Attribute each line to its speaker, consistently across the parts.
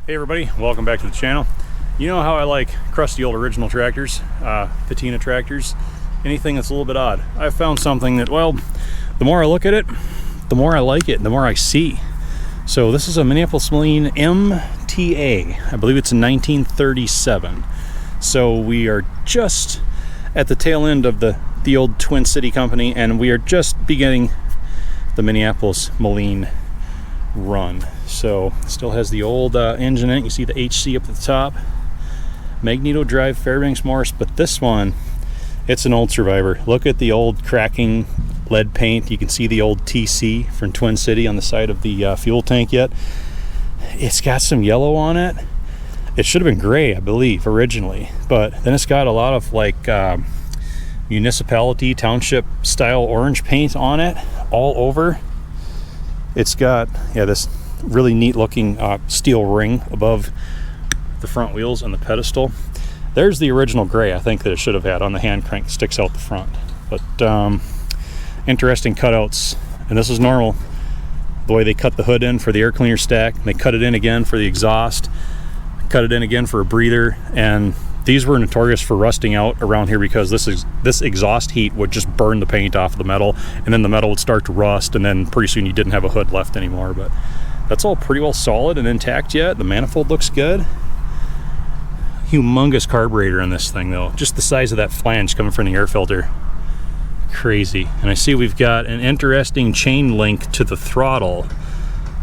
Speaker 1: Hey everybody, welcome back to the channel. You know how I like crusty old original tractors, patina tractors, anything that's a little bit odd. I found something that, well, the more I look at it, the more I like it, the more I see. So this is a Minneapolis Moline MTA. I believe it's in 1937. So we are just at the tail end of the old Twin City company, and we are just beginning the Minneapolis Moline run. So still has the old engine in it. You see the HC up at the top, Magneto Drive, Fairbanks Morse. But this one, it's an old survivor. Look at the old cracking lead paint. You can see the old TC from Twin City on the side of the fuel tank yet. It's got some yellow on it. It should have been gray, I believe, originally, but then it's got a lot of like municipality township style orange paint on it all over. It's got, yeah, this really neat looking steel ring above the front wheels and the pedestal. There's the original gray I think that it should have had on the hand crank, sticks out the front. But interesting cutouts, and this is normal. The way they cut the hood in for the air cleaner stack, they cut it in again for the exhaust, cut it in again for a breather, and these were notorious for rusting out around here because this exhaust heat would just burn the paint off of the metal, and then the metal would start to rust, and then pretty soon you didn't have a hood left anymore. But that's all pretty well solid and intact yet. The manifold looks good. Humongous carburetor on this thing though, just the size of that flange coming from the air filter. Crazy. And I see we've got an interesting chain link to the throttle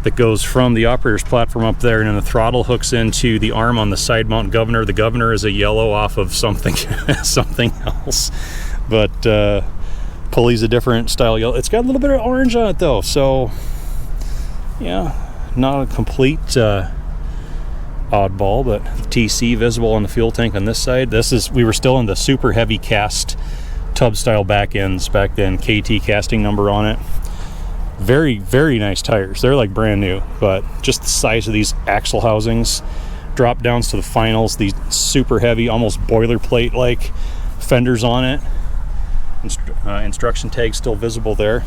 Speaker 1: that goes from the operator's platform up there, and then the throttle hooks into the arm on the side mount governor. The governor is a yellow off of something something else, but pulley's a different style yellow. It's got a little bit of orange on it though, so yeah, not a complete oddball. But TC visible on the fuel tank on this side. We were still in the super heavy cast tub style back ends back then, KT casting number on it. Very, very nice tires. They're like brand new, but just the size of these axle housings, drop downs to the finals, these super heavy, almost boilerplate like fenders on it. Instruction tag still visible there.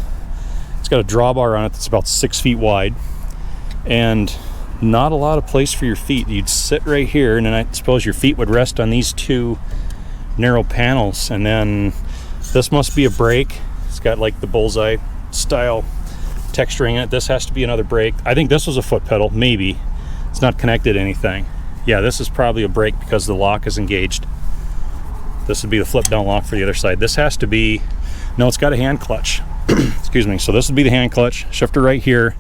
Speaker 1: It's got a drawbar on it that's about 6 feet wide, and not a lot of place for your feet. You'd sit right here, and then I suppose your feet would rest on these two narrow panels, and then this must be a brake. It's got like the bullseye style texturing in it. This has to be another brake. I think this was a foot pedal, maybe. It's not connected to anything. Yeah, this is probably a brake because the lock is engaged. This would be the flip down lock for the other side. This has to be, no, it's got a hand clutch. Excuse me. So this would be the hand clutch, shifter right here.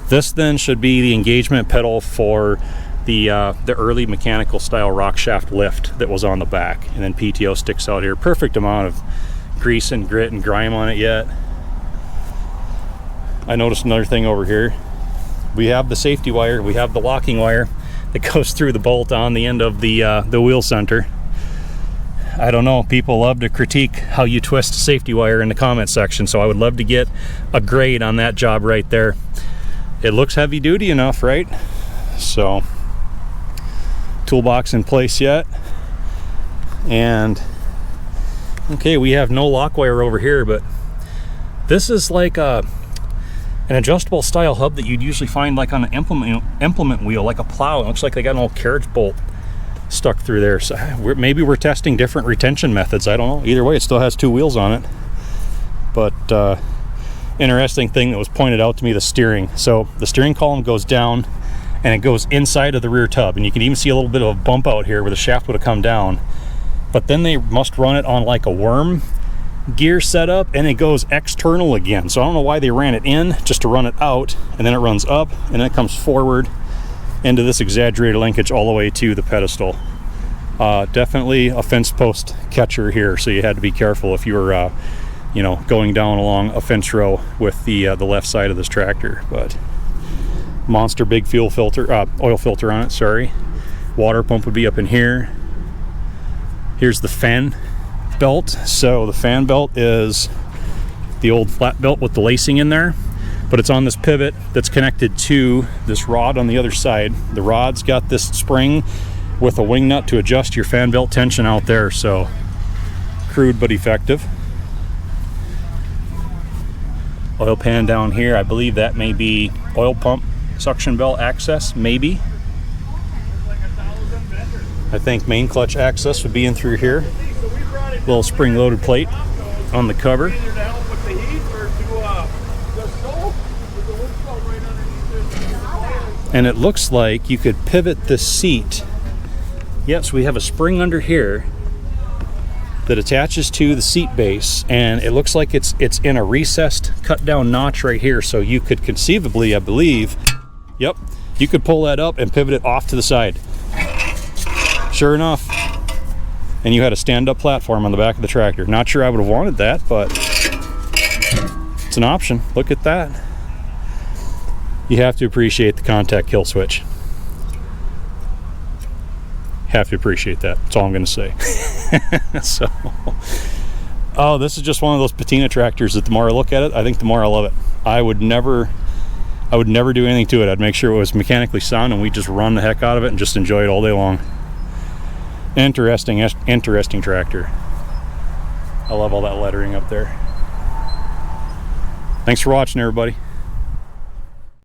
Speaker 1: This then should be the engagement pedal for the early mechanical style rock shaft lift that was on the back, and then PTO sticks out here. Perfect amount of grease and grit and grime on it yet. I noticed another thing over here. We have the safety wire, we have the locking wire that goes through the bolt on the end of the wheel center. I don't know, people love to critique how you twist safety wire in the comment section, so I would love to get a grade on that job right there. It looks heavy duty enough, right? So, toolbox in place yet. And okay, we have no lock wire over here, but this is like an adjustable style hub that you'd usually find like on an implement wheel, like a plow. It looks like they got an old carriage bolt stuck through there. So maybe we're testing different retention methods. I don't know. Either way, it still has two wheels on it. But interesting thing that was pointed out to me, the steering. So the steering column goes down and it goes inside of the rear tub, and you can even see a little bit of a bump out here where the shaft would have come down. But then they must run it on like a worm gear setup, and it goes external again. So I don't know why they ran it in just to run it out, and then it runs up and then it comes forward into this exaggerated linkage all the way to the pedestal. Definitely a fence post catcher here, so you had to be careful if you were going down along a fence row with the left side of this tractor. But monster big fuel filter, oil filter on it, sorry. Water pump would be up in here. Here's the fan belt. So the fan belt is the old flat belt with the lacing in there, but it's on this pivot that's connected to this rod on the other side. The rod's got this spring with a wing nut to adjust your fan belt tension out there. So crude but effective. Oil pan down here. I believe that may be oil pump suction belt access, maybe. I think main clutch access would be in through here. Little spring-loaded plate on the cover. And it looks like you could pivot the seat. Yep, so we have a spring under here that attaches to the seat base, and it looks like it's in a recessed cut down notch right here, so you could conceivably, I believe, yep, you could pull that up and pivot it off to the side. Sure enough. And you had a stand-up platform on the back of the tractor. Not sure I would have wanted that, but it's an option. Look at that. You have to appreciate the contact kill switch. Have to appreciate that. That's all I'm going to say. So, oh, this is just one of those patina tractors that the more I look at it, I think the more I love it. I would never do anything to it. I'd make sure it was mechanically sound, and we'd just run the heck out of it and just enjoy it all day long. Interesting tractor. I love all that lettering up there. Thanks for watching, everybody.